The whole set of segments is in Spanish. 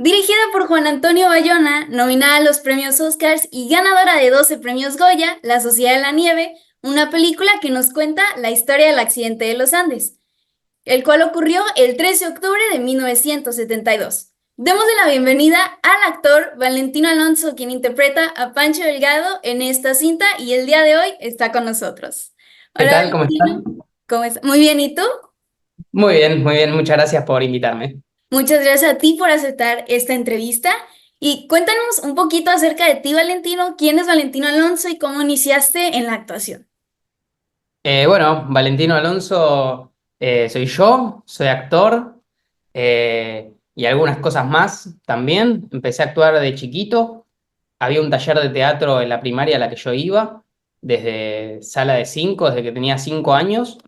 Dirigida por Juan Antonio Bayona, nominada a los premios Oscars y ganadora de 12 premios Goya, La Sociedad de la Nieve, una película que nos cuenta la historia del accidente de los Andes, el cual ocurrió el 13 de octubre de 1972. Démosle la bienvenida al actor Valentino Alonso, quien interpreta a Pancho Delgado en esta cinta y el día de hoy está con nosotros. ¿Qué Hola tal? ¿Cómo estás? Valentino, ¿cómo estás? Muy bien, ¿y tú? Muy bien, muchas gracias por invitarme. Muchas gracias a ti por aceptar esta entrevista y cuéntanos un poquito acerca de ti, Valentino. ¿Quién es Valentino Alonso y cómo iniciaste en la actuación? Bueno, Valentino Alonso, soy yo, soy actor y algunas cosas más también. Empecé a actuar de chiquito. Había un taller de teatro en la primaria a la que yo iba, desde sala de 5, desde que tenía 5 años,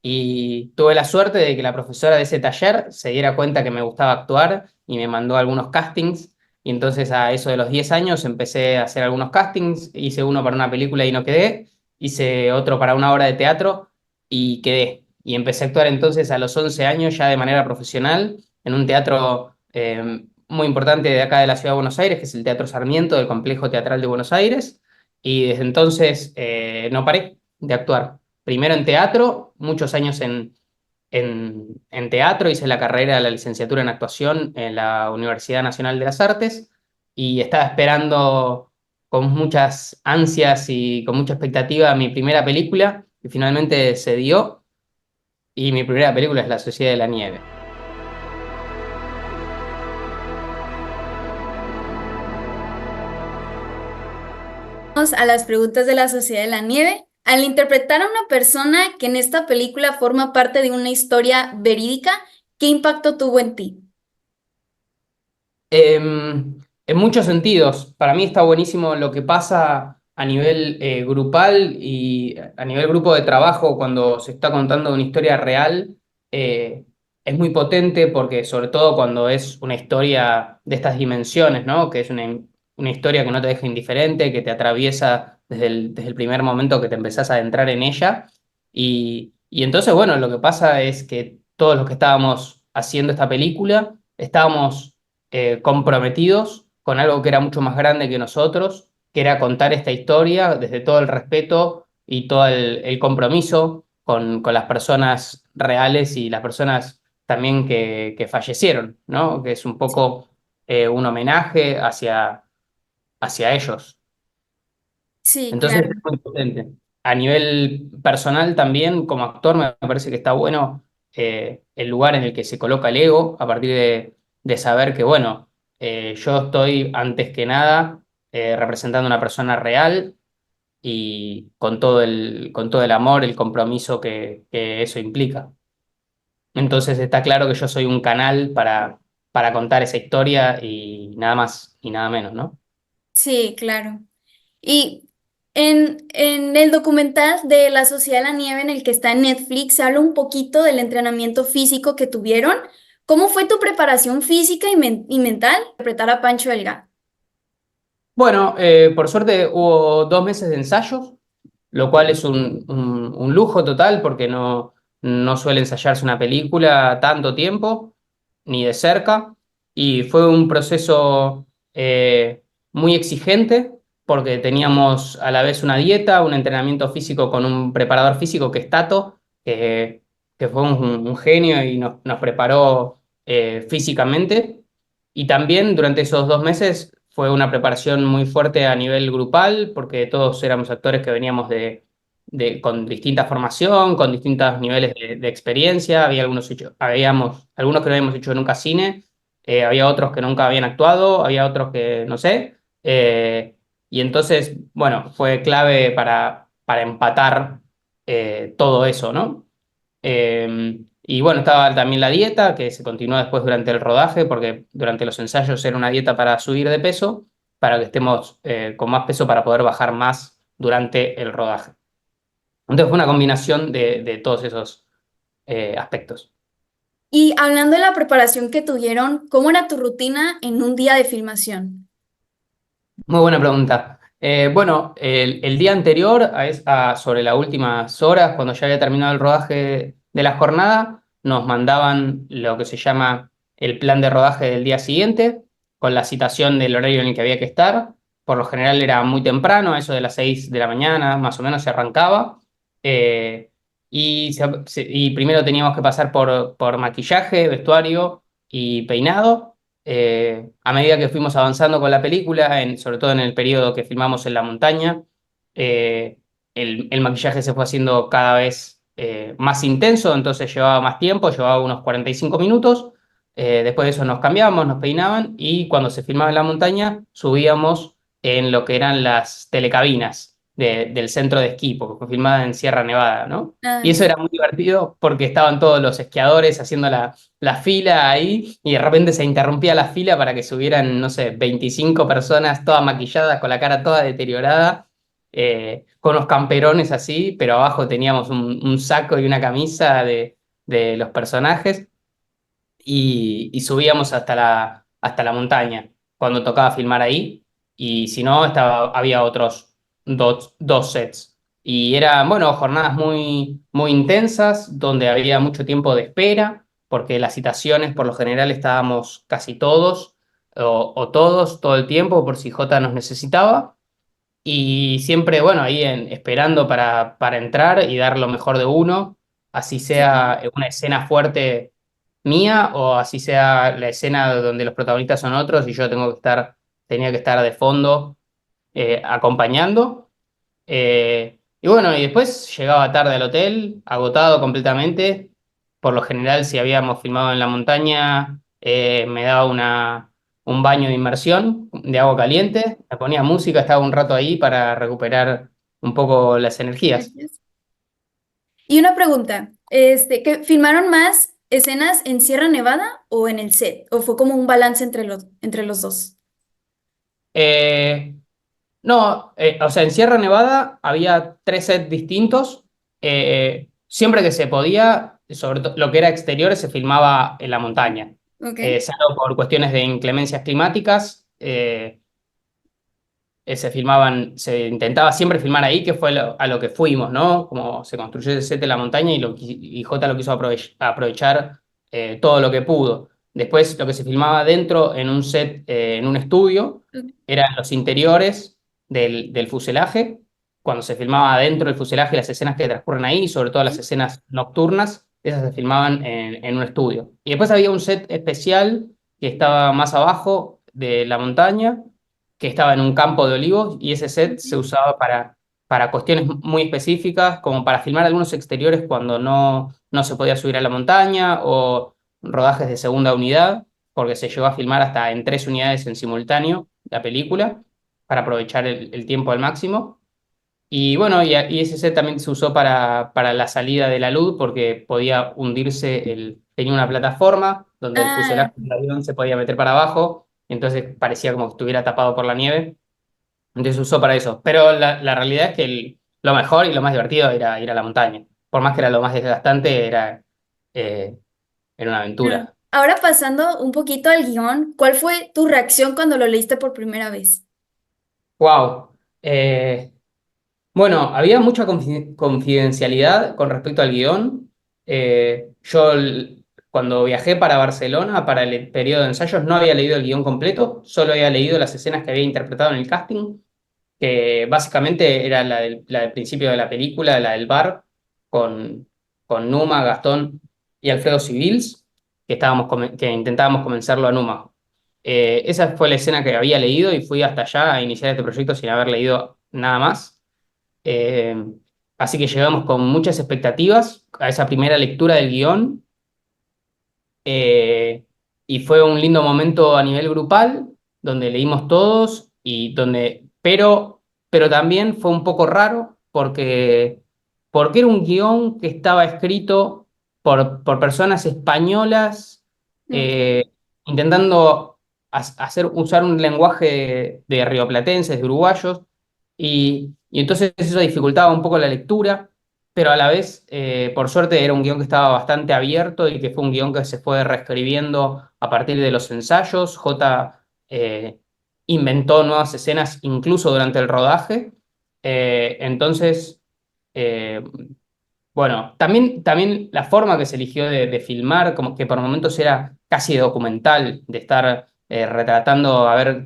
y tuve la suerte de que la profesora de ese taller se diera cuenta que me gustaba actuar y me mandó algunos castings. Y entonces a eso de los 10 años empecé a hacer algunos castings, hice uno para una película y no quedé, hice otro para una obra de teatro y quedé. Y empecé a actuar entonces a los 11 años ya de manera profesional en un teatro muy importante de acá de la ciudad de Buenos Aires, que es el Teatro Sarmiento del Complejo Teatral de Buenos Aires. Y desde entonces no paré de actuar. Primero en teatro, muchos años en teatro, hice la carrera de la licenciatura en actuación en la Universidad Nacional de las Artes y estaba esperando con muchas ansias y con mucha expectativa mi primera película, y finalmente se dio, y mi primera película es La Sociedad de la Nieve. Vamos a las preguntas de la Sociedad de la Nieve. Al interpretar a una persona que en esta película forma parte de una historia verídica, ¿qué impacto tuvo en ti? En muchos sentidos, para mí está buenísimo lo que pasa a nivel grupal y a nivel grupo de trabajo cuando se está contando una historia real. eh, es muy potente porque sobre todo cuando es una historia de estas dimensiones, ¿no? Que es una historia que no te deja indiferente, que te atraviesa desde el primer momento que te empezás a adentrar en ella. Y entonces, bueno, lo que pasa es que todos los que estábamos haciendo esta película estábamos comprometidos con algo que era mucho más grande que nosotros, que era contar esta historia desde todo el respeto y todo el compromiso con las personas reales y las personas también que fallecieron, ¿no? Que es un poco un homenaje hacia ellos. Sí, Entonces claro. es muy potente. A nivel personal también, como actor, me parece que está bueno el lugar en el que se coloca el ego, a partir de saber que, bueno, yo estoy antes que nada representando a una persona real y con todo el amor, el compromiso que eso implica. Entonces está claro que yo soy un canal para contar esa historia y nada más y nada menos, ¿no? Sí, claro. Y en el documental de la Sociedad de la Nieve en el que está en Netflix, se habla un poquito del entrenamiento físico que tuvieron. ¿Cómo fue tu preparación física y mental para interpretar a Pancho Delgado? Bueno, por suerte hubo 2 meses de ensayos, lo cual es un lujo total porque no suele ensayarse una película tanto tiempo, ni de cerca, y fue un proceso muy exigente porque teníamos a la vez una dieta, un entrenamiento físico con un preparador físico que es Tato, que fue un genio y nos preparó físicamente. Y también durante esos 2 meses fue una preparación muy fuerte a nivel grupal, porque todos éramos actores que veníamos con distinta formación, con distintos niveles de experiencia. Habíamos algunos que no habíamos hecho nunca cine, había otros que nunca habían actuado, había otros que no sé. Y entonces, bueno, fue clave para empatar todo eso, ¿no? Y bueno, estaba también la dieta, que se continuó después durante el rodaje, porque durante los ensayos era una dieta para subir de peso, para que estemos con más peso para poder bajar más durante el rodaje. Entonces fue una combinación de todos esos aspectos. Y hablando de la preparación que tuvieron, ¿cómo era tu rutina en un día de filmación? Muy buena pregunta. Bueno, el día anterior, sobre las últimas horas, cuando ya había terminado el rodaje de la jornada, nos mandaban lo que se llama el plan de rodaje del día siguiente. con la citación del horario en el que había que estar. Por lo general era muy temprano, a eso de las 6 de la mañana, más o menos se arrancaba. Eh, y primero teníamos que pasar por maquillaje, vestuario y peinado. A medida que fuimos avanzando con la película, sobre todo en el periodo que filmamos en la montaña, eh, el maquillaje se fue haciendo cada vez más intenso, entonces llevaba más tiempo, llevaba unos 45 minutos. Después de eso nos cambiábamos, nos peinaban y cuando se filmaba en la montaña subíamos en lo que eran las telecabinas del centro de esquí, porque fue filmada en Sierra Nevada, ¿no? Y Ah, eso era muy divertido porque estaban todos los esquiadores haciendo la fila ahí y de repente se interrumpía la fila para que subieran, no sé, 25 personas todas maquilladas, con la cara toda deteriorada, con unos camperones así, pero abajo teníamos un saco y una camisa de los personajes y subíamos hasta la montaña cuando tocaba filmar ahí, y si no, había otros dos sets. Y eran, bueno, jornadas muy intensas, donde había mucho tiempo de espera, porque las citaciones por lo general estábamos casi todos o todos todo el tiempo por si J nos necesitaba. Y siempre, bueno, ahí esperando para entrar y dar lo mejor de uno, así sí. sea una escena fuerte mía o así sea la escena donde los protagonistas son otros y yo tenía que estar de fondo acompañando. Y bueno, y después llegaba tarde al hotel, agotado completamente. Por lo general, si habíamos filmado en la montaña, me daba un baño de inmersión de agua caliente, me ponía música, estaba un rato ahí para recuperar un poco las energías. Gracias. Y una pregunta, ¿que filmaron más escenas en Sierra Nevada o en el set? ¿O fue como un balance entre los dos? Eh, No, o sea, en Sierra Nevada había tres sets distintos. Siempre que se podía, sobre todo lo que era exteriores, se filmaba en la montaña. Ok. Salvo por cuestiones de inclemencias climáticas, se intentaba siempre filmar ahí, que fue a lo que fuimos, ¿no? Como se construyó ese set en la montaña y Jota lo quiso aprovechar todo lo que pudo. Después lo que se filmaba dentro en un set, en un estudio, eran los interiores del fuselaje. Cuando se filmaba dentro del fuselaje, las escenas que transcurren ahí, sobre todo las Ok. escenas nocturnas, esas se filmaban en un estudio. Y después había un set especial que estaba más abajo de la montaña, que estaba en un campo de olivos, y ese set se Ok. usaba para cuestiones muy específicas, como para filmar algunos exteriores cuando no se podía subir a la montaña, o rodajes de segunda unidad, porque se llegó a filmar hasta en tres unidades en simultáneo la película, para aprovechar el tiempo al máximo. Y bueno, y ese set también se usó para la salida de la luz, porque podía hundirse, tenía una plataforma donde el Ah, fuselaje del avión se podía meter para abajo, entonces parecía como que estuviera tapado por la nieve, entonces se usó para eso. Pero la realidad es que lo mejor y lo más divertido era ir a la montaña. Por más que era lo más desgastante, eh, era una no. aventura. Ahora pasando un poquito al guión, ¿cuál fue tu reacción cuando lo leíste por primera vez? ¡Wow! Bueno, había mucha confidencialidad con respecto al guión. Cuando viajé para Barcelona, para el periodo de ensayos, no había leído el guión completo, solo había leído las escenas que había interpretado en el casting, que básicamente era la del principio de la película, la del bar, con, con Numa, Gastón y Alfredo Civils, que intentábamos convencerlo a Numa. Esa fue la escena que había leído y fui hasta allá a iniciar este proyecto sin haber leído nada más. Eh, Así que llegamos con muchas expectativas a esa primera lectura del guión, eh, y fue un lindo momento a nivel grupal, donde leímos todos pero también fue un poco raro porque era un guión que estaba escrito por personas españolas, Ok. eh, intentando usar un lenguaje de rioplatenses, de uruguayos, y entonces eso dificultaba un poco la lectura, pero a la vez, por suerte, era un guión que estaba bastante abierto y que fue un guión que se fue reescribiendo a partir de los ensayos. J inventó nuevas escenas incluso durante el rodaje. Entonces, eh, bueno, también la forma que se eligió de filmar, como que por momentos era casi documental, de estar retratando a ver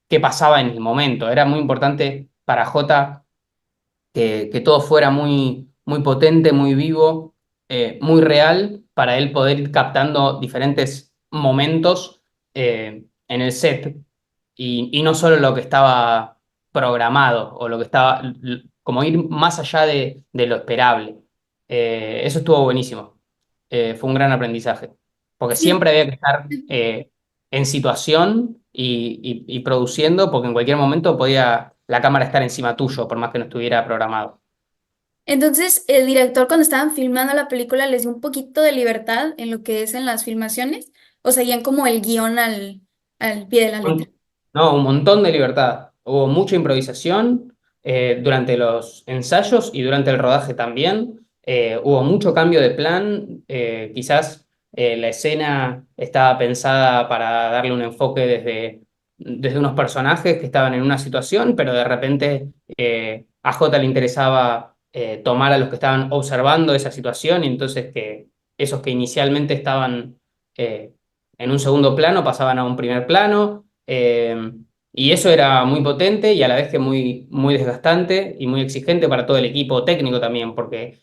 qué pasaba en el momento. Era muy importante para Jota que todo fuera muy, muy potente, muy vivo, muy real, para él poder ir captando diferentes momentos en el set y no solo lo que estaba programado o lo que estaba, como ir más allá de lo esperable. Eso estuvo buenísimo. Fue un gran aprendizaje, porque Sí. siempre había que estar en situación y produciendo, porque en cualquier momento podía la cámara estar encima tuyo, por más que no estuviera programado. Entonces, el director cuando estaban filmando la película les dio un poquito de libertad en lo que es en las filmaciones, o seguían como el guión al pie de la letra. No, un montón de libertad. Hubo mucha improvisación durante los ensayos y durante el rodaje también. Hubo mucho cambio de plan. Quizás la escena estaba pensada para darle un enfoque desde unos personajes que estaban en una situación, pero de repente a Jota le interesaba tomar a los que estaban observando esa situación y entonces que esos que inicialmente estaban en un segundo plano pasaban a un primer plano. Y eso era muy potente y a la vez que muy, muy desgastante y muy exigente para todo el equipo técnico también, porque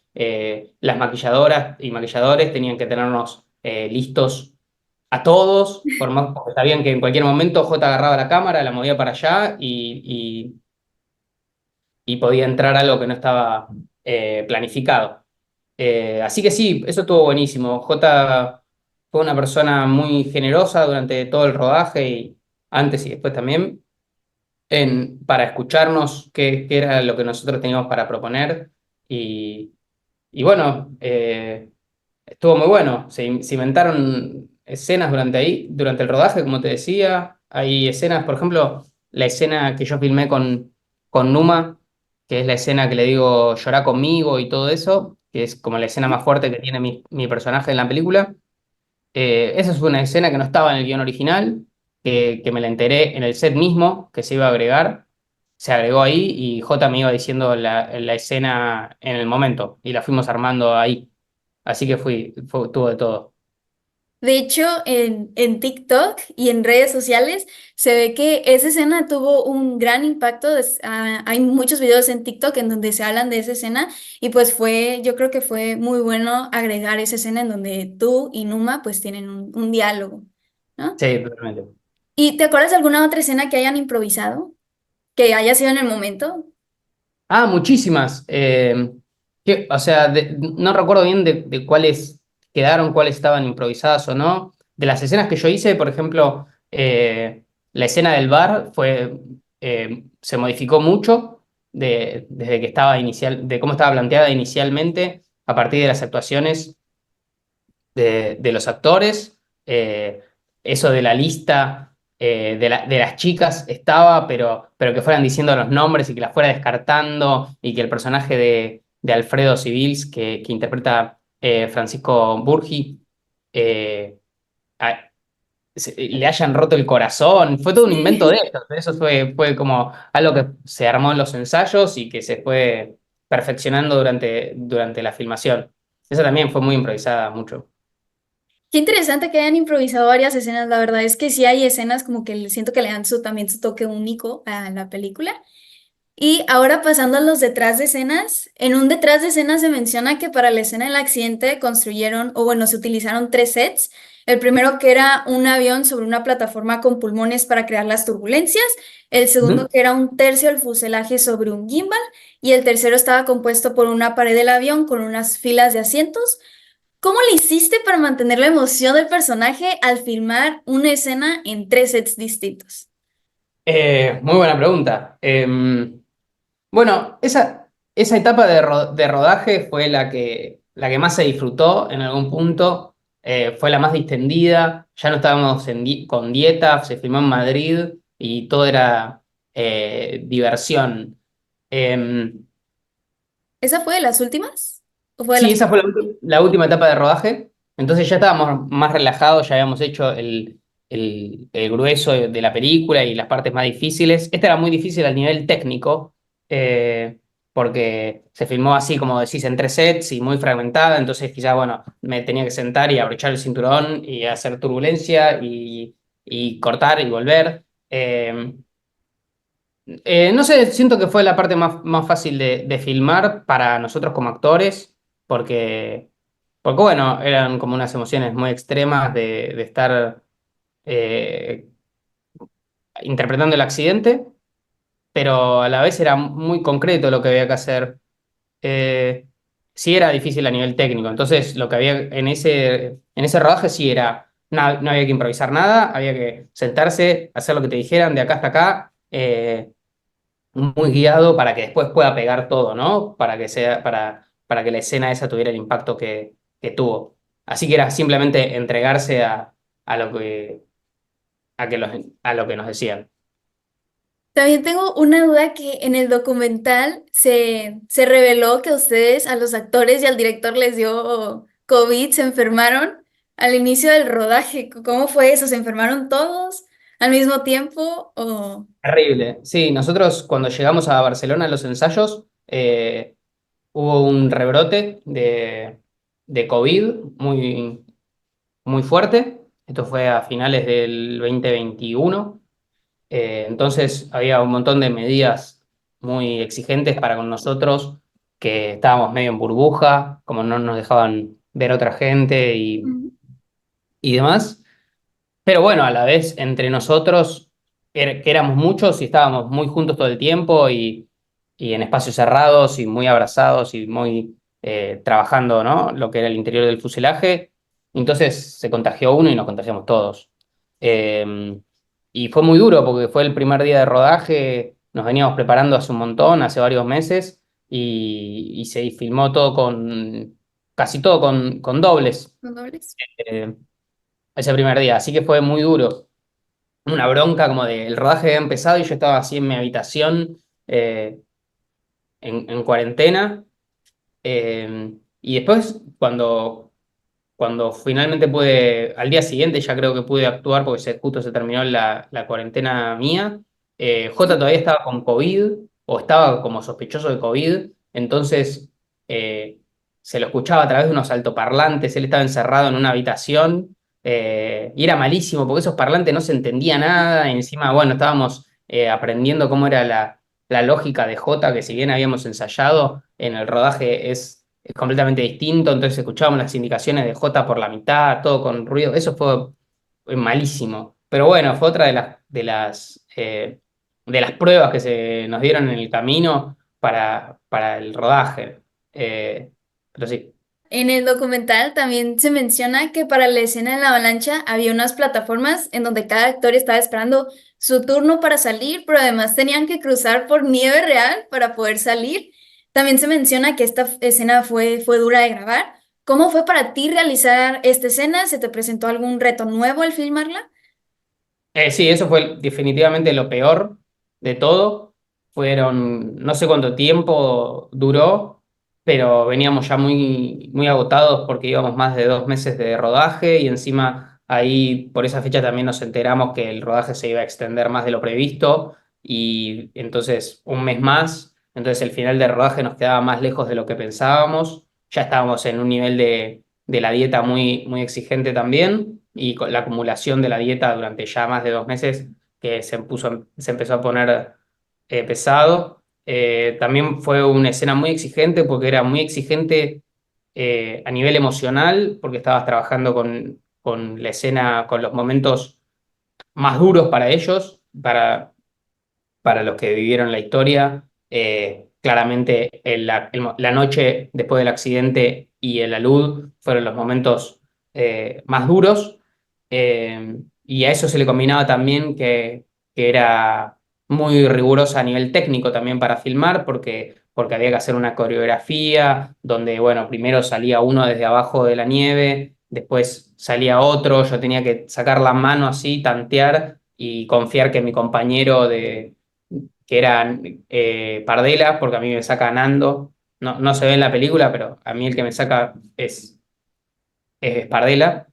las maquilladoras y maquilladores tenían que tenernos listos a todos, porque sabían que en cualquier momento J agarraba la cámara, la movía para allá y podía entrar algo que no estaba planificado. Así que sí, eso estuvo buenísimo. J fue una persona muy generosa durante todo el rodaje y antes y después también para escucharnos qué era lo que nosotros teníamos para proponer. Y, y bueno, estuvo muy bueno. Se inventaron escenas durante el rodaje, como te decía. Hay escenas, por ejemplo, la escena que yo filmé con Numa, que es la escena que le digo llorá conmigo y todo eso, que es como la escena más fuerte que tiene mi personaje en la película. Esa fue una escena que no estaba en el guión original, que me la enteré en el set mismo, que se iba a agregar. Se agregó ahí y J me iba diciendo la escena en el momento y la fuimos armando ahí. Así que tuvo de todo. De hecho, en TikTok y en redes sociales se ve que esa escena tuvo un gran impacto. Hay muchos videos en TikTok en donde se hablan de esa escena y pues yo creo que fue muy bueno agregar esa escena en donde tú y Numa pues tienen un diálogo, ¿no? Sí, totalmente. ¿Y te acuerdas de alguna otra escena que hayan improvisado? Que haya sido en el momento. Ah, muchísimas. O sea, no recuerdo bien de cuáles quedaron, cuáles estaban improvisadas o no. De las escenas que yo hice, por ejemplo, la escena del bar se modificó mucho desde que estaba de cómo estaba planteada inicialmente, a partir de las actuaciones de los actores. Eso de la lista de las chicas estaba, pero que fueran diciendo los nombres y que las fuera descartando y que el personaje de Alfredo Civils, que interpreta Francisco Burgi, eh, a- le hayan roto el corazón. Fue todo un invento de Sí. ellos. Eso fue como algo que se armó en los ensayos y que se fue perfeccionando durante la filmación. Esa también fue muy improvisada, mucho. Qué interesante que hayan improvisado varias escenas. La verdad es que sí hay escenas como que siento que le dan también su toque único a la película. Y ahora pasando a los detrás de escenas, en un detrás de escenas se menciona que para la escena del accidente construyeron, o bueno, se utilizaron tres sets. El primero que era un avión sobre una plataforma con pulmones para crear las turbulencias, el segundo Ujú. que era un tercio del fuselaje sobre un gimbal y el tercero estaba compuesto por una pared del avión con unas filas de asientos. ¿Cómo le hiciste para mantener la emoción del personaje al filmar una escena en tres sets distintos? Muy buena pregunta. Bueno, esa etapa de rodaje fue la que más se disfrutó en algún punto, fue la más distendida, ya no estábamos con dieta, se filmó en Madrid y todo era diversión. Eh, ¿Esa fue de las últimas? ¿O fue de sí, las esa fue primeras? la última etapa de rodaje, entonces ya estábamos más relajados, ya habíamos hecho el grueso de la película y las partes más difíciles. Esta era muy difícil al nivel técnico, eh, porque se filmó así, como decís, en tres sets y muy fragmentada, entonces quizás, bueno, me tenía que sentar y abrochar el cinturón y hacer turbulencia y cortar y volver. No sé, siento que fue la parte más fácil de filmar para nosotros como actores, porque bueno, eran como unas emociones muy extremas de estar eh, interpretando el accidente, pero a la vez era muy concreto lo que había que hacer. Eh, sí era difícil a nivel técnico, entonces lo que había en ese rodaje sí era, no había que improvisar nada, había que sentarse, hacer lo que te dijeran de acá hasta acá. Muy guiado para que después pueda pegar todo, ¿no? Para que la escena esa tuviera el impacto que tuvo. Así que era simplemente entregarse a lo que, a lo que nos decían. También tengo una duda que en el documental se reveló que ustedes, a los actores y al director les dio COVID, se enfermaron al inicio del rodaje. ¿Cómo fue eso? ¿Se enfermaron todos al mismo tiempo? ¿O Terrible. Sí, nosotros cuando llegamos a Barcelona a los ensayos, hubo un rebrote de COVID muy fuerte. Esto fue a finales del 2021. Entonces había un montón de medidas muy exigentes para con nosotros, que estábamos medio en burbuja, como no nos dejaban ver otra gente mm, y demás. Pero bueno, a la vez entre nosotros, que éramos muchos y estábamos muy juntos todo el tiempo y en espacios cerrados y muy abrazados y muy trabajando, ¿no? Lo que era el interior del fuselaje. Entonces se contagió uno y nos contagiamos todos. Y fue muy duro porque fue el primer día de rodaje, nos veníamos preparando hace un montón, hace varios meses, y se filmó todo casi todo con dobles. ¿los dobles? Eh, Ese primer día, así que fue muy duro. Una bronca como de el rodaje había empezado y yo estaba así en mi habitación eh, en cuarentena. Y después, cuando finalmente pude, al día siguiente ya creo que pude actuar porque justo se terminó la cuarentena mía. Jota Sí. todavía estaba con COVID o estaba como sospechoso de COVID, entonces eh, se lo escuchaba a través de unos altoparlantes, él estaba encerrado en una habitación y era malísimo porque esos parlantes no se entendía nada, y encima, bueno, estábamos aprendiendo cómo era la lógica de Jota, que si bien habíamos ensayado, en el rodaje es completamente distinto, entonces escuchábamos las indicaciones de J por la mitad, todo con ruido, eso fue malísimo. Pero bueno, fue otra de las pruebas que se nos dieron en el camino para el rodaje. Pero sí. En el documental también se menciona que para la escena de la avalancha había unas plataformas en donde cada actor estaba esperando su turno para salir, pero además tenían que cruzar por nieve real para poder salir. También se menciona que esta escena fue dura de grabar. ¿Cómo fue para ti realizar esta escena? ¿Se te presentó algún reto nuevo al filmarla? Sí, eso fue definitivamente lo peor de todo. Fueron, no sé cuánto tiempo duró, pero veníamos ya muy agotados porque íbamos más de 2 meses de rodaje y encima ahí por esa fecha también nos enteramos que el rodaje se iba a extender más de lo previsto y entonces un mes más. Entonces el final del rodaje nos quedaba más lejos de lo que pensábamos. Ya estábamos en un nivel de la dieta muy exigente también y con la acumulación de la dieta durante ya más de 2 meses que se empezó a poner pesado. También fue una escena muy exigente porque era muy exigente a nivel emocional porque estabas trabajando con la escena, con los momentos más duros para ellos, para los que vivieron la historia. Claramente la noche después del accidente y el alud fueron los momentos más duros. Y a eso se le combinaba también que era muy rigurosa a nivel técnico también para filmar, porque había que hacer una coreografía donde, bueno, primero salía uno desde abajo de la nieve, después salía otro, yo tenía que sacar la mano así, tantear y confiar que mi compañero que era Pardela, porque a mí me saca Nando, no se ve en la película, pero a mí el que me saca es Pardela.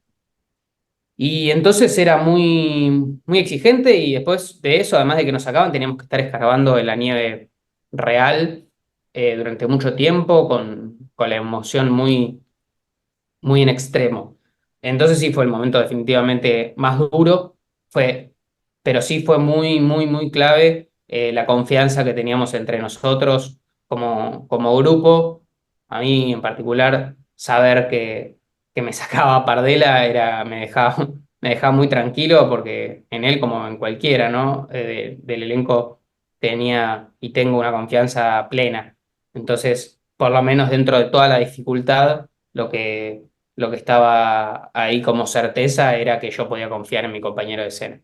Y entonces era muy exigente y después de eso, además de que nos sacaban, teníamos que estar escarbando en la nieve real durante mucho tiempo con la emoción muy en extremo. Entonces sí fue el momento definitivamente más duro. fue, pero sí fue muy, muy, muy clave la confianza que teníamos entre nosotros como grupo. A mí en particular, saber que me sacaba Pardela me dejaba muy tranquilo porque en él, como en cualquiera, ¿no? Del elenco tenía y tengo una confianza plena. Entonces, por lo menos dentro de toda la dificultad, lo que estaba ahí como certeza era que yo podía confiar en mi compañero de escena,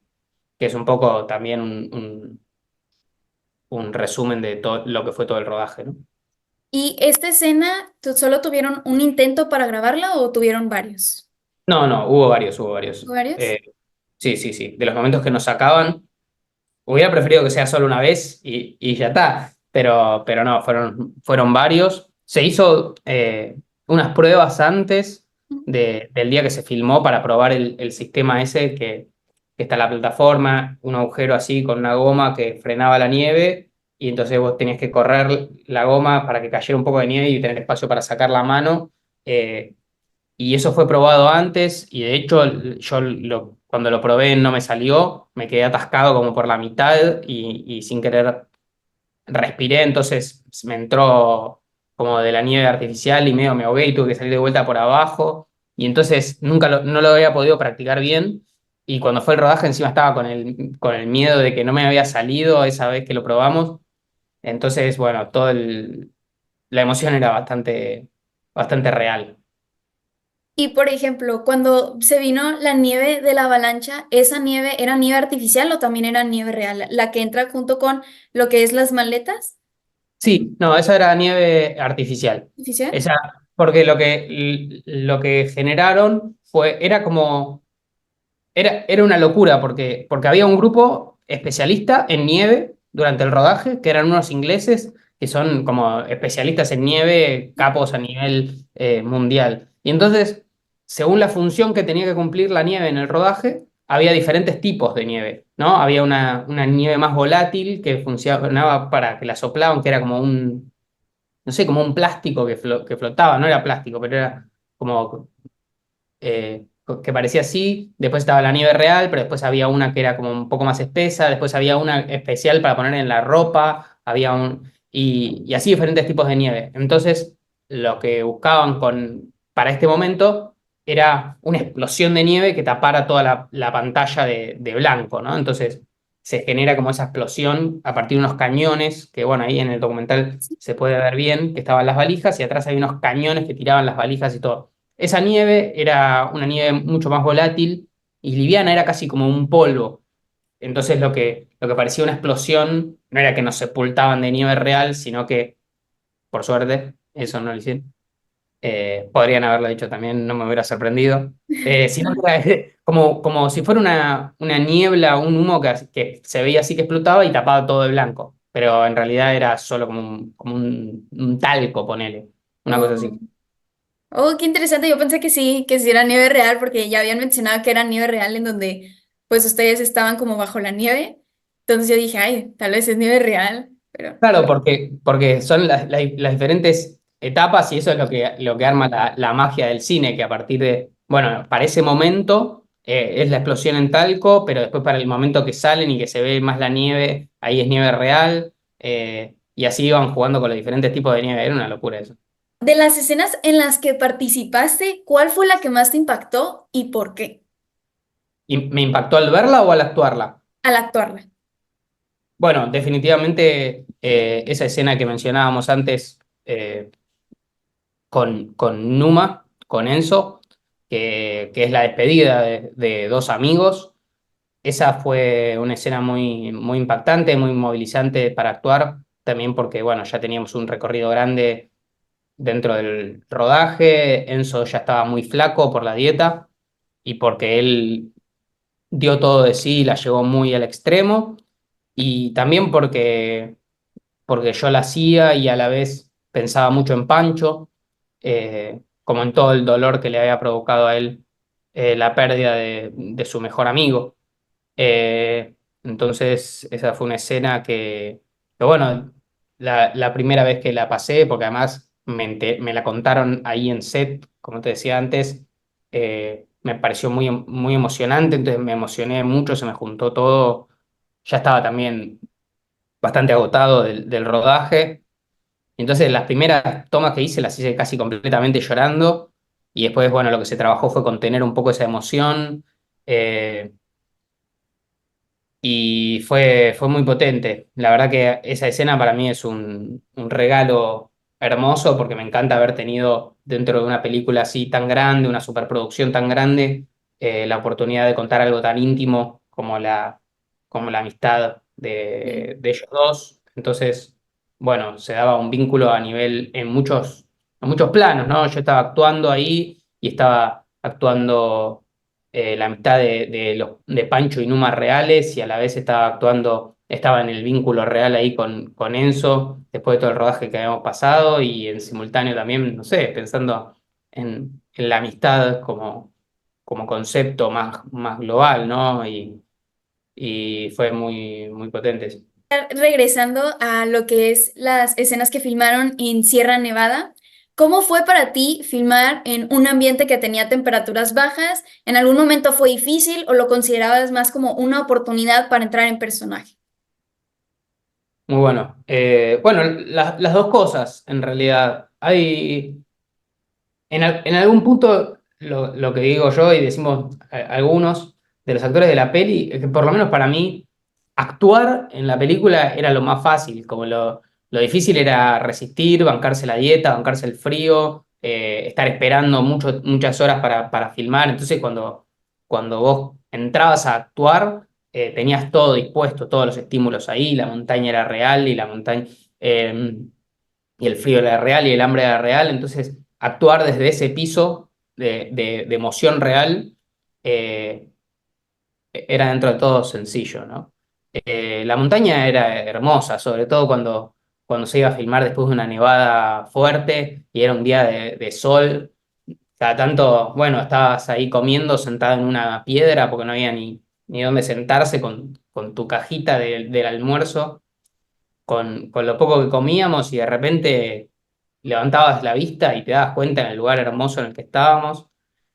que es un poco también un resumen de todo lo que fue todo el rodaje, ¿no? ¿Y esta escena, solo tuvieron un intento para grabarla o tuvieron varios? No, no, hubo varios, hubo varios. ¿Varios? Sí, sí, sí. De los momentos que nos sacaban, hubiera preferido que sea solo una vez y ya está, pero no, fueron varios. Se hizo unas pruebas antes del día que se filmó para probar el sistema ese que está en la plataforma, un agujero así con una goma que frenaba la nieve y entonces vos tenías que correr la goma para que cayera un poco de nieve y tener espacio para sacar la mano. Y eso fue probado antes y de hecho cuando lo probé no me salió, me quedé atascado como por la mitad y sin querer respiré, entonces me entró como de la nieve artificial y medio me ahogué y tuve que salir de vuelta por abajo y entonces no lo había podido practicar bien y cuando fue el rodaje encima estaba con el miedo de que no me había salido esa vez que lo probamos, entonces bueno, la emoción era bastante real. Y por ejemplo, cuando se vino la nieve de la avalancha, ¿esa nieve era nieve artificial o también era nieve real? La que entra junto con lo que es las maletas. Sí, no, esa era nieve artificial. ¿Artificial? Esa, porque lo que generaron era una locura, porque había un grupo especialista en nieve durante el rodaje, que eran unos ingleses que son como especialistas en nieve, capos a nivel mundial. Y entonces, según la función que tenía que cumplir la nieve en el rodaje, había diferentes tipos de nieve, ¿no? Había una nieve más volátil que funcionaba para que la soplaban, que era como no sé, como un plástico que flotaba, no era plástico, pero era como que parecía así, después estaba la nieve real, pero después había una que era como un poco más espesa, después había una especial para poner en la ropa, y así diferentes tipos de nieve. Entonces, lo que buscaban para este momento era una explosión de nieve que tapara toda la pantalla de blanco, ¿no? Entonces, se genera como esa explosión a partir de unos cañones, que bueno, ahí en el documental se puede ver bien, que estaban las valijas y atrás hay unos cañones que tiraban las valijas y todo. Esa nieve era una nieve mucho más volátil y liviana, era casi como un polvo. Entonces lo que parecía una explosión no era que nos sepultaban de nieve real, sino que, por suerte, eso no lo hicieron. Podrían haberlo dicho también, no me hubiera sorprendido. Sino que era como si fuera una niebla, un humo que se veía así que explotaba y tapaba todo de blanco. Pero en realidad era solo como un talco, ponele, una cosa Oh, así. oh, qué interesante. Yo pensé que sí era nieve real porque ya habían mencionado que era nieve real en donde pues ustedes estaban como bajo la nieve. Entonces yo dije, ay, tal vez es nieve real, pero Claro, porque son las diferentes etapas y eso es lo que arma la magia del cine, que a partir de, bueno, para ese momento es la explosión en talco, pero después para el momento que salen y que se ve más la nieve, ahí es nieve real, y así iban jugando con los diferentes tipos de nieve, era una locura eso. de las escenas en las que participaste, ¿cuál fue la que más te impactó y por qué ¿Y me impactó al verla o al actuarla? al actuarla? Bueno, definitivamente esa escena que mencionábamos antes con Numa, con Enzo, que es la despedida de dos amigos. Esa fue una escena muy, muy impactante, muy movilizante para actuar, también porque, bueno, ya teníamos un recorrido grande dentro del rodaje, Enzo ya estaba muy flaco por la dieta y porque él dio todo de sí y la llevó muy al extremo, y también porque yo la hacía y a la vez pensaba mucho en Pancho, como en todo el dolor que le había provocado a él la pérdida de su mejor amigo. Entonces, esa fue una escena que bueno, la primera vez que la pasé, porque además me la contaron ahí en set, como te decía antes, me pareció muy emocionante, entonces me emocioné mucho, se me juntó todo, ya estaba también bastante agotado del rodaje. Entonces las primeras tomas que hice las hice casi completamente llorando y después, bueno, lo que se trabajó fue contener un poco esa emoción eh, y fue muy potente. La verdad que esa escena para mí es un regalo hermoso porque me encanta haber tenido dentro de una película así tan grande, una superproducción tan grande, la oportunidad de contar algo tan íntimo como la amistad Sí. de ellos dos. Entonces, bueno, se daba un vínculo a nivel en muchos planos, ¿no? Yo estaba actuando ahí y estaba actuando la amistad de Pancho y Numa reales y a la vez estaba actuando, estaba en el vínculo real ahí con Enzo, después de todo el rodaje que habíamos pasado y en simultáneo también, no sé, pensando en la amistad como concepto más global, ¿no? Y fue muy potente. Regresando a lo que es las escenas que filmaron en Sierra Nevada, ¿cómo fue para ti filmar en un ambiente que tenía temperaturas bajas? ¿En algún momento fue difícil o lo considerabas más como una oportunidad para entrar en personaje? Muy bueno. Bueno, las dos cosas, en realidad. En algún punto, lo que digo yo y decimos algunos de los actores de la peli, es que por lo menos para mí, actuar en la película era lo más fácil, como lo difícil era resistir, bancarse la dieta, bancarse el frío, estar esperando muchas horas para filmar. Entonces, cuando vos entrabas a actuar, tenías todo dispuesto, todos los estímulos ahí, la montaña era real y la montaña... y el frío era real y el hambre era real, entonces actuar desde ese piso de emoción real eh, era dentro de todo sencillo, ¿no? La montaña era hermosa, sobre todo cuando se iba a filmar después de una nevada fuerte y era un día de sol. Cada tanto, bueno, estabas ahí comiendo sentado en una piedra porque no había ni dónde sentarse con tu cajita del almuerzo con lo poco que comíamos y de repente levantabas la vista y te dabas cuenta en el lugar hermoso en el que estábamos.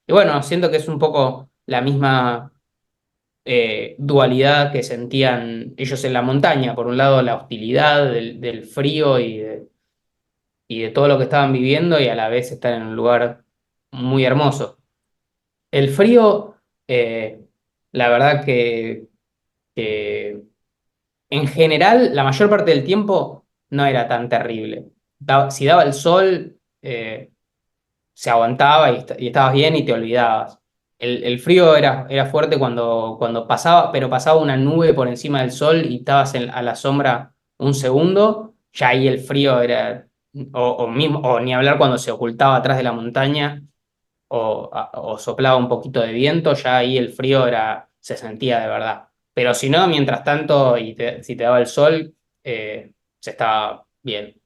Y bueno, siento que es un poco la misma dualidad que sentían ellos en la montaña. Por un lado, la hostilidad del frío y de todo lo que estaban viviendo y a la vez estar en un lugar muy hermoso. El frío, la verdad que en general, la mayor parte del tiempo no era tan terrible. Si daba el sol, se aguantaba y estabas bien y te olvidabas. El frío era fuerte cuando pasaba, pero pasaba una nube por encima del sol y estabas a la sombra un segundo, ya ahí el frío era, o ni hablar cuando se ocultaba atrás de la montaña o soplaba un poquito de viento, ya ahí el frío se sentía de verdad. Pero si no, mientras tanto, si te daba el sol, se estaba bien.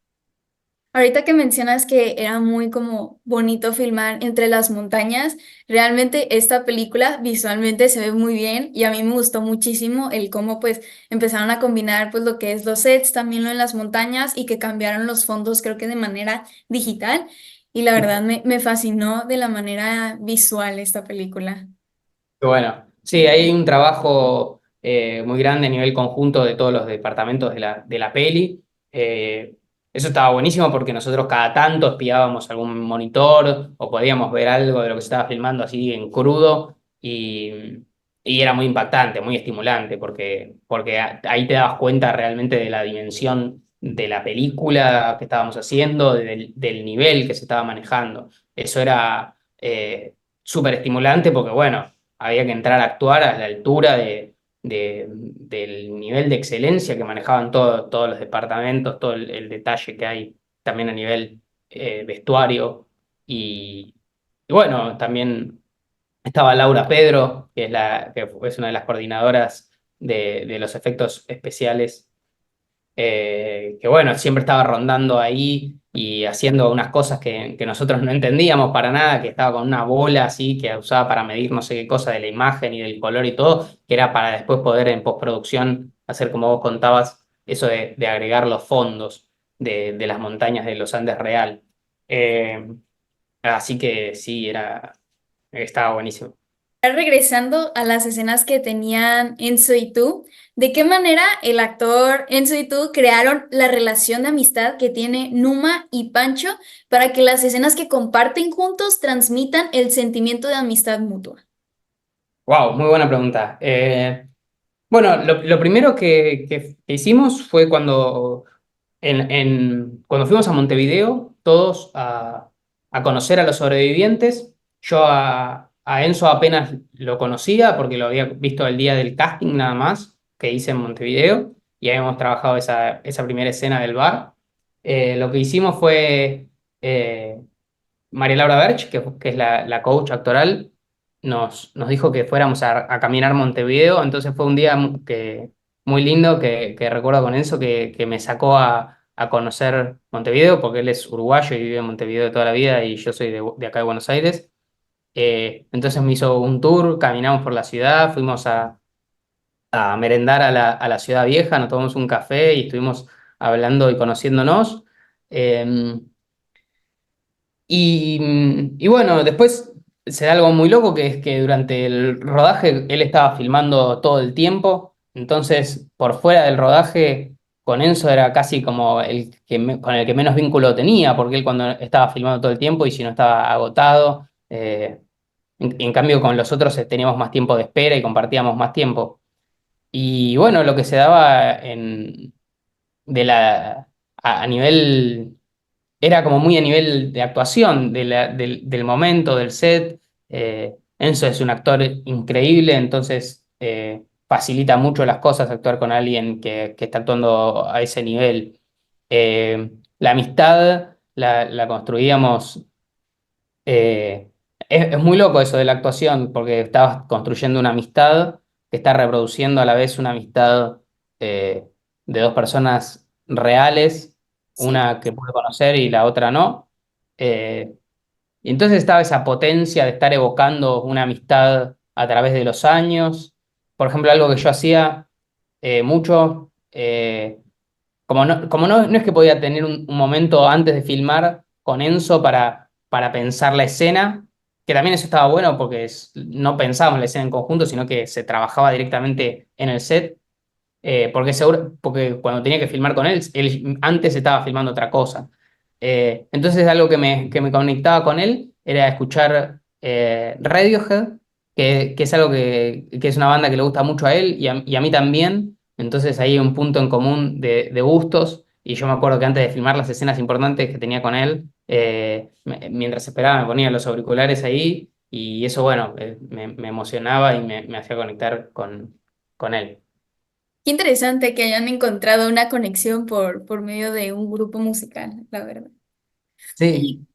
Ahorita que mencionas que era muy como bonito filmar entre las montañas, realmente esta película visualmente se ve muy bien y a mí me gustó muchísimo el cómo pues empezaron a combinar pues lo que es los sets, también lo en las montañas y que cambiaron los fondos creo que de manera digital y la verdad me fascinó de la manera visual esta película. Qué bueno, sí, hay un trabajo muy grande a nivel conjunto de todos los departamentos de la peli. Eso estaba buenísimo porque nosotros cada tanto espiábamos algún monitor o podíamos ver algo de lo que se estaba filmando así en crudo y era muy impactante, muy estimulante porque ahí te dabas cuenta realmente de la dimensión de la película que estábamos haciendo, del nivel que se estaba manejando. Eso era súper estimulante porque, bueno, había que entrar a actuar a la altura del nivel de excelencia que manejaban todos los departamentos, todo el detalle que hay también a nivel vestuario. Y bueno, también estaba Laura Pedro, que es una de las coordinadoras de los efectos especiales que bueno, siempre estaba rondando ahí y haciendo unas cosas que nosotros no entendíamos para nada, que estaba con una bola así que usaba para medir no sé qué cosa de la imagen y del color y todo, que era para después poder en postproducción hacer como vos contabas, eso de agregar los fondos de las montañas de los Andes real. Así que sí, Estaba buenísimo. Regresando a las escenas que tenían Enzo y tú, ¿de qué manera el actor Enzo y tú crearon la relación de amistad que tiene Numa y Pancho para que las escenas que comparten juntos transmitan el sentimiento de amistad mutua? Wow, muy buena pregunta. Bueno, lo primero que hicimos fue cuando fuimos a Montevideo, todos a conocer a los sobrevivientes. Yo a Enzo apenas lo conocía porque lo había visto el día del casting nada más que hice en Montevideo y habíamos trabajado esa primera escena del bar. Lo que hicimos fue eh, María Laura Berch, que es la coach actoral, nos dijo que fuéramos a caminar Montevideo, entonces fue un día muy lindo que recuerdo con Enzo que me sacó a conocer Montevideo, porque él es uruguayo y vive en Montevideo toda la vida y yo soy de acá de Buenos Aires. Entonces me hizo un tour, caminamos por la ciudad, fuimos a merendar a la ciudad vieja, nos tomamos un café y estuvimos hablando y conociéndonos. Eh, y bueno, después se da algo muy loco, que es que durante el rodaje él estaba filmando todo el tiempo, entonces por fuera del rodaje con Enzo era casi como con el que menos vínculo tenía, porque él cuando estaba filmando todo el tiempo y si no estaba agotado, en cambio con los otros teníamos más tiempo de espera y compartíamos más tiempo. Y bueno, lo que se daba de a nivel era como muy a nivel de actuación, del momento, del set. Enzo es un actor increíble, entonces facilita mucho las cosas actuar con alguien que está actuando a ese nivel. La amistad la construíamos. Es muy loco eso de la actuación, porque estabas construyendo una amistad que está reproduciendo a la vez una amistad eh, de dos personas reales, Sí. una que puede conocer y la otra no. Eh, y entonces estaba esa potencia de estar evocando una amistad a través de los años. Por ejemplo, algo que yo hacía mucho. Como no es que podía tener un momento antes de filmar con Enzo para pensar la escena, que también eso estaba bueno porque no pensábamos la escena en conjunto, sino que se trabajaba directamente en el set, porque cuando tenía que filmar con él antes estaba filmando otra cosa. Entonces algo que me conectaba con él era escuchar Radiohead, que es algo que es una banda que le gusta mucho a él y a mí también. Entonces ahí hay un punto en común de gustos. Y yo me acuerdo que antes de filmar las escenas importantes que tenía con él, mientras esperaba me ponía los auriculares ahí y eso, bueno, me emocionaba y me hacía conectar con él. Qué interesante que hayan encontrado una conexión por medio de un grupo musical, la verdad. Sí. Y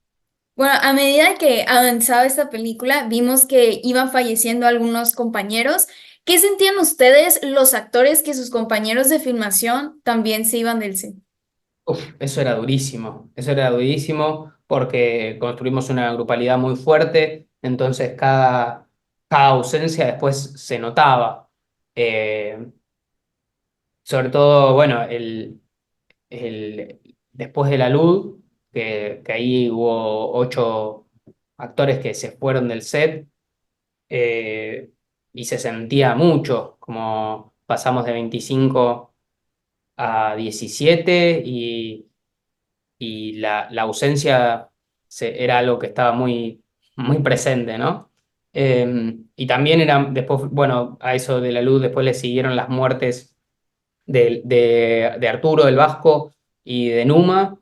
bueno, a medida que avanzaba esta película, vimos que iban falleciendo algunos compañeros. ¿Qué sentían ustedes, los actores, que sus compañeros de filmación también se iban del set? Uf, eso era durísimo porque construimos una grupalidad muy fuerte, entonces cada ausencia después se notaba. Eh, Sobre todo, bueno, después de La Luz, que ahí hubo 8 actores que se fueron del set, eh, y se sentía mucho, como pasamos de 25 a 17 y la ausencia era algo que estaba muy presente, ¿no? Y también después, bueno, a eso de La Luz después le siguieron las muertes de Arturo, del Vasco y de Numa.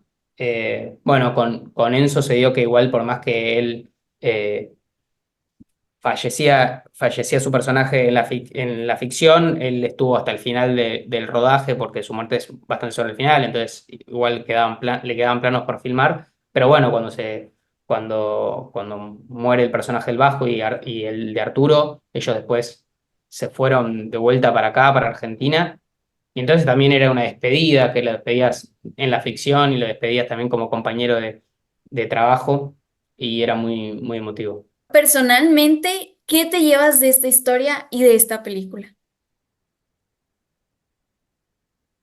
Bueno, con Enzo se dio que igual por más que él fallecía su personaje en la ficción, él estuvo hasta el final del rodaje porque su muerte es bastante sobre el final, entonces igual le quedaban planos por filmar, pero bueno, cuando muere el personaje del Vasco y el de Arturo, ellos después se fueron de vuelta para acá, para Argentina, y entonces también era una despedida, que lo despedías en la ficción y lo despedías también como compañero de trabajo, y era muy, muy emotivo. Personalmente, ¿qué te llevas de esta historia y de esta película?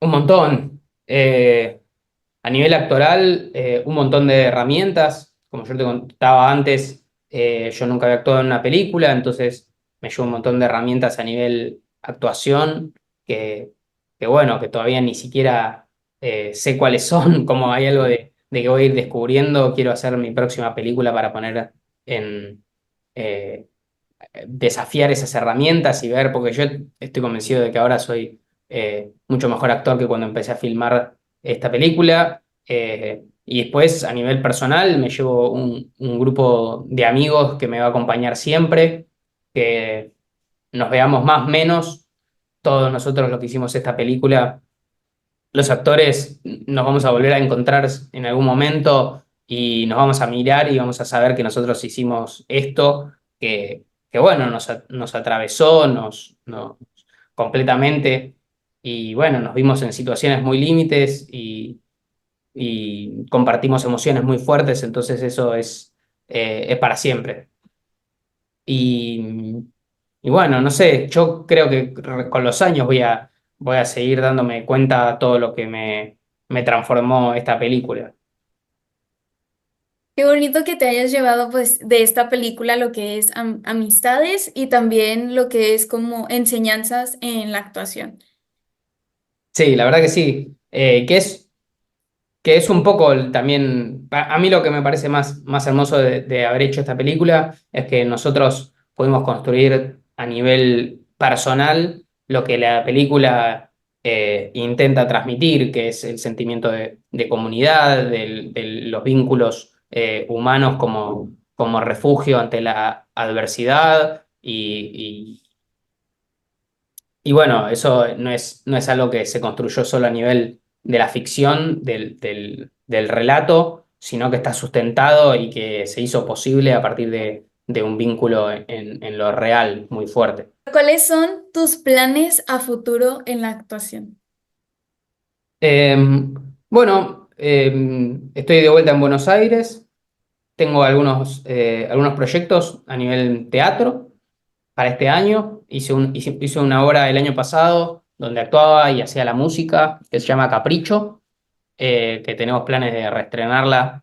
Un montón. A nivel actoral, un montón de herramientas. Como yo te contaba antes, Yo nunca había actuado en una película, entonces me llevo un montón de herramientas a nivel actuación que, que bueno, que todavía ni siquiera sé cuáles son, como hay algo de que voy a ir descubriendo, quiero hacer mi próxima película para poner en... eh, desafiar esas herramientas y ver, porque yo estoy convencido de que ahora soy mucho mejor actor que cuando empecé a filmar esta película. Y después, a nivel personal, me llevo un grupo de amigos que me va a acompañar siempre, que nos veamos más o menos, todos nosotros los que hicimos esta película, los actores nos vamos a volver a encontrar en algún momento y nos vamos a mirar y vamos a saber que nosotros hicimos esto, que bueno, nos atravesó, completamente y bueno, nos vimos en situaciones muy límites y compartimos emociones muy fuertes, entonces eso es para siempre. Y, y bueno, no sé, yo creo que con los años voy a seguir dándome cuenta de todo lo que me transformó esta película. Qué bonito que te hayas llevado pues de esta película lo que es amistades y también lo que es como enseñanzas en la actuación. Sí, la verdad que sí. Que es un poco también, a mí lo que me parece más hermoso de haber hecho esta película es que nosotros pudimos construir a nivel personal lo que la película intenta transmitir, que es el sentimiento de comunidad, de los vínculos humanos como refugio ante la adversidad y bueno, eso no es algo que se construyó solo a nivel de la ficción, del relato, sino que está sustentado y que se hizo posible a partir de un vínculo en lo real muy fuerte. ¿Cuáles son tus planes a futuro en la actuación? Eh, bueno, estoy de vuelta en Buenos Aires, tengo algunos proyectos a nivel teatro para este año. Hice una obra el año pasado donde actuaba y hacía la música, que se llama Capricho, que tenemos planes de reestrenarla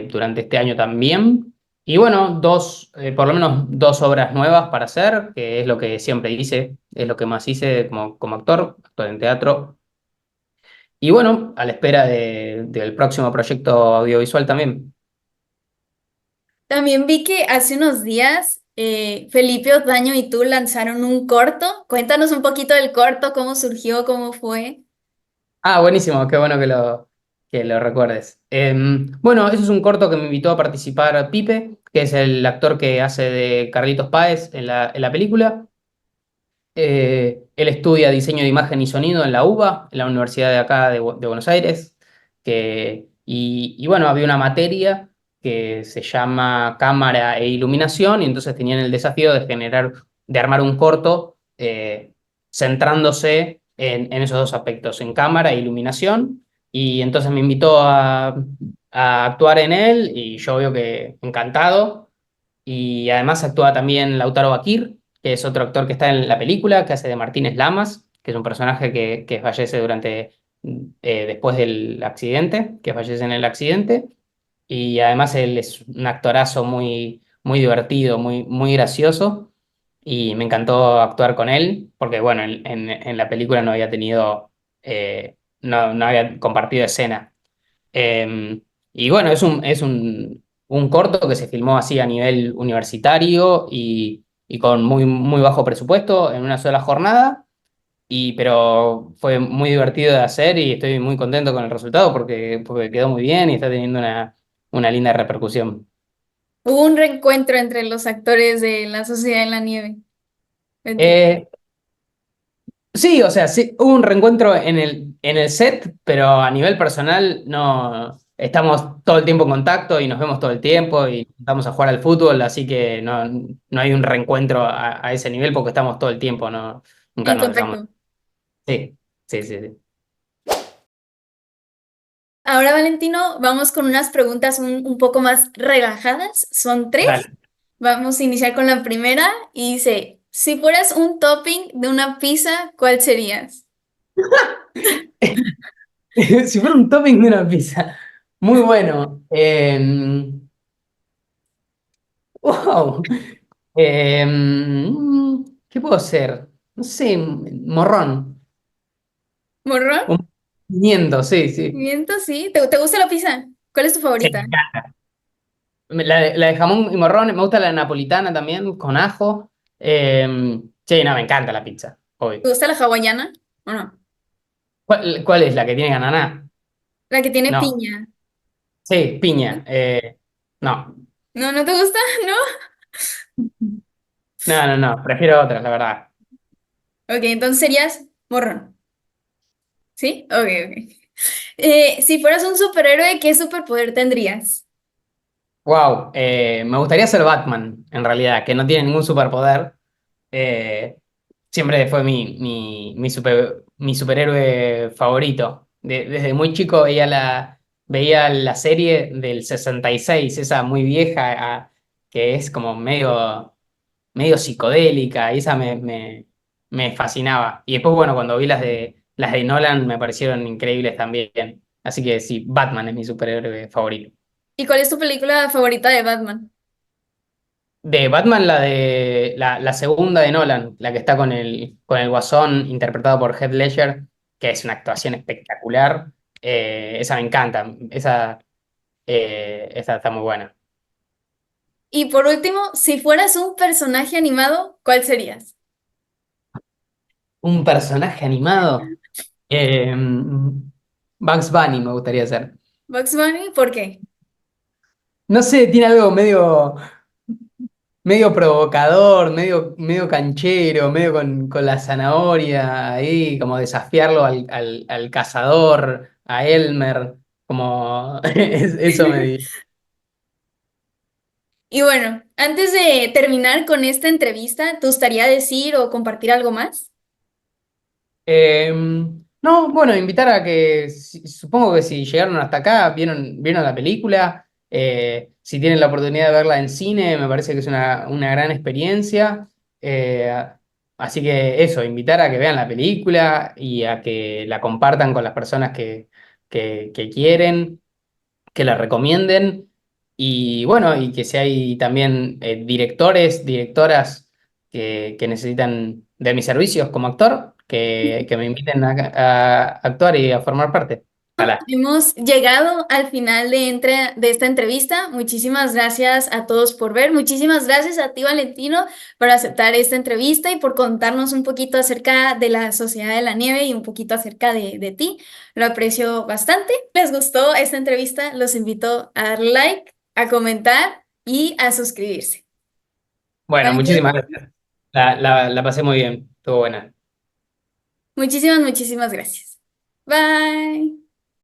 durante este año también. Y bueno, por lo menos dos obras nuevas para hacer, que es lo que siempre hice, es lo que más hice como actor, actor en teatro. Y bueno, a la espera del próximo proyecto audiovisual también. También vi que hace unos días Felipe Otaño y tú lanzaron un corto. Cuéntanos un poquito del corto, cómo surgió, cómo fue. Ah, buenísimo, qué bueno que lo recuerdes. Bueno, eso es un corto que me invitó a participar Pipe, que es el actor que hace de Carlitos Páez en la película. Él estudia diseño de imagen y sonido en la UBA, en la Universidad de acá de Buenos Aires. Y bueno, había una materia que se llama cámara e iluminación, y entonces tenían el desafío de armar un corto centrándose en esos dos aspectos, en cámara e iluminación. Y entonces me invitó a actuar en él, y yo veo que encantado. Y además actúa también Lautaro Bakir, que es otro actor que está en la película, que hace de Martínez Lamas, que es un personaje que fallece después del accidente, que fallece en el accidente. Y además él es un actorazo muy divertido, muy gracioso. Y me encantó actuar con él, porque bueno, en la película no había no había compartido escena. Y bueno, un corto que se filmó así a nivel universitario y con muy bajo presupuesto en una sola jornada, pero fue muy divertido de hacer y estoy muy contento con el resultado porque quedó muy bien y está teniendo una linda repercusión. Hubo un reencuentro entre los actores de La Sociedad en la Nieve. Enti- Eh, Sí, o sea, sí, hubo un reencuentro en el set, pero a nivel personal no estamos todo el tiempo en contacto y nos vemos todo el tiempo y vamos a jugar al fútbol, así que no hay un reencuentro a ese nivel porque estamos todo el tiempo, no, nunca En nos dejamos. contacto. Sí, sí. Ahora, Valentino, vamos con unas preguntas un poco más relajadas. Son tres. Dale. Vamos a iniciar con la primera y dice, si fueras un topping de una pizza, ¿cuál serías? Si fuera un topping de una pizza, muy bueno. ¡Wow! ¿Qué puedo ser? No sé, morrón. ¿Morrón? Un pimiento, sí, sí. Miento, sí. ¿Te gusta la pizza? ¿Cuál es tu Sí, favorita? la de jamón y morrón, me gusta la napolitana también, con ajo. Sí, no, me encanta la pizza, ¿Te obvio. gusta la hawaiana o no? ¿Cuál es la que tiene ananá? La que tiene No. piña. Sí, piña. No. ¿No, no te gusta? ¿No? No. Prefiero otras, la verdad. Ok, entonces serías morrón. ¿Sí? Ok, ok. Si fueras un superhéroe, ¿qué superpoder tendrías? Wow. Me gustaría ser Batman, en realidad, que no tiene ningún superpoder. Eh, Siempre fue mi superhéroe favorito. Desde muy chico veía la serie del 66, esa muy vieja, que es como medio psicodélica, y esa me fascinaba. Y después, bueno, cuando vi las de Nolan me parecieron increíbles también. Así que sí, Batman es mi superhéroe favorito. ¿Y cuál es tu película favorita de Batman? De Batman, la segunda de Nolan, la que está con el Guasón, interpretado por Heath Ledger, que es una actuación espectacular. Esa me encanta. Esa está muy buena. Y por último, si fueras un personaje animado, ¿cuál serías? Un personaje animado. Bugs Bunny me gustaría ser. ¿Bugs Bunny? ¿Por qué? No sé, tiene algo medio provocador, medio canchero, medio con la zanahoria ahí, como desafiarlo al cazador, a Elmer, como eso me di. Y bueno, antes de terminar con esta entrevista, ¿te gustaría decir o compartir algo más? No, bueno, invitar a que, supongo que si llegaron hasta acá, vieron la película, si tienen la oportunidad de verla en cine, me parece que es una gran experiencia. Eh, Así que eso, invitar a que vean la película y a que la compartan con las personas que quieren, que la recomienden. Y bueno, y que si hay también directores, directoras que necesitan de mis servicios como actor, que me inviten a actuar y a formar parte. Ojalá. Hemos llegado al final de esta entrevista. Muchísimas gracias a todos por ver. Muchísimas gracias a ti, Valentino, por aceptar esta entrevista y por contarnos un poquito acerca de la Sociedad de la Nieve y un poquito acerca de ti. Lo aprecio bastante. ¿Les gustó esta entrevista? Los invito a dar like, a comentar y a suscribirse. Bueno, muchísimas Valentino, gracias. La pasé muy bien, estuvo buena. muchísimas gracias. Bye.